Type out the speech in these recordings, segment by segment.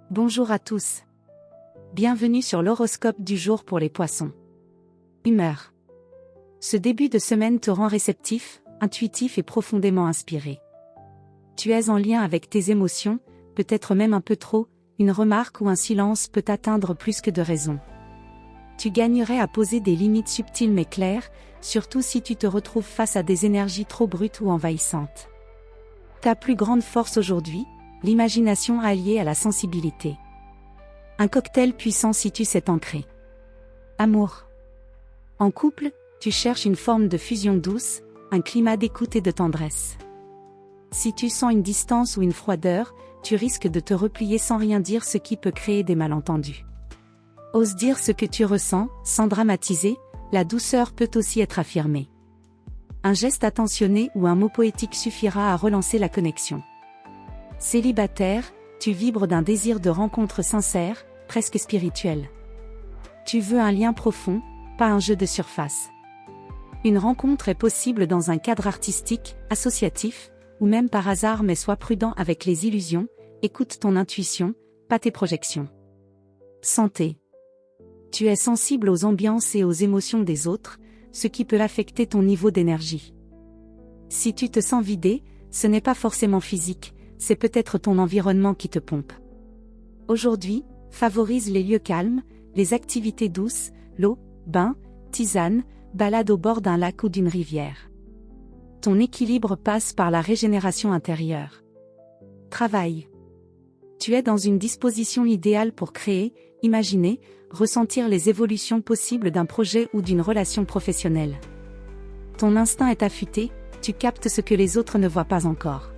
Bonjour à tous. Bienvenue sur l'horoscope du jour pour les poissons. Humeur. Ce début de semaine te rend réceptif, intuitif et profondément inspiré. Tu es en lien avec tes émotions, peut-être même un peu trop, une remarque ou un silence peut atteindre plus que de raison. Tu gagnerais à poser des limites subtiles mais claires, surtout si tu te retrouves face à des énergies trop brutes ou envahissantes. Ta plus grande force aujourd'hui, l'imagination alliée à la sensibilité. Un cocktail puissant si tu sais t'ancrer. Amour. En couple, tu cherches une forme de fusion douce, un climat d'écoute et de tendresse. Si tu sens une distance ou une froideur, tu risques de te replier sans rien dire, ce qui peut créer des malentendus. Ose dire ce que tu ressens, sans dramatiser, la douceur peut aussi être affirmée. Un geste attentionné ou un mot poétique suffira à relancer la connexion. Célibataire, tu vibres d'un désir de rencontre sincère, presque spirituel. Tu veux un lien profond, pas un jeu de surface. Une rencontre est possible dans un cadre artistique, associatif, ou même par hasard, mais sois prudent avec les illusions, écoute ton intuition, pas tes projections. Santé. Tu es sensible aux ambiances et aux émotions des autres, ce qui peut affecter ton niveau d'énergie. Si tu te sens vidé, ce n'est pas forcément physique, c'est peut-être ton environnement qui te pompe. Aujourd'hui, favorise les lieux calmes, les activités douces, l'eau, bain, tisane, balade au bord d'un lac ou d'une rivière. Ton équilibre passe par la régénération intérieure. Travail. Tu es dans une disposition idéale pour créer, imaginer, ressentir les évolutions possibles d'un projet ou d'une relation professionnelle. Ton instinct est affûté, tu captes ce que les autres ne voient pas encore.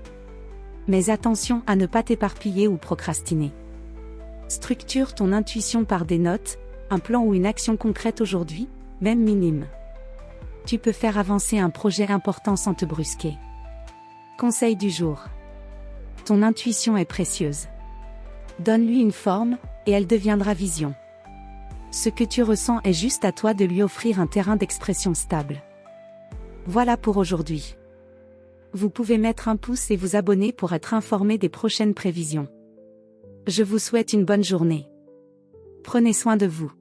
Mais attention à ne pas t'éparpiller ou procrastiner. Structure ton intuition par des notes, un plan ou une action concrète aujourd'hui, même minime. Tu peux faire avancer un projet important sans te brusquer. Conseil du jour. Ton intuition est précieuse. Donne-lui une forme, et elle deviendra vision. Ce que tu ressens est juste à toi de lui offrir un terrain d'expression stable. Voilà pour aujourd'hui. Vous pouvez mettre un pouce et vous abonner pour être informé des prochaines prévisions. Je vous souhaite une bonne journée. Prenez soin de vous.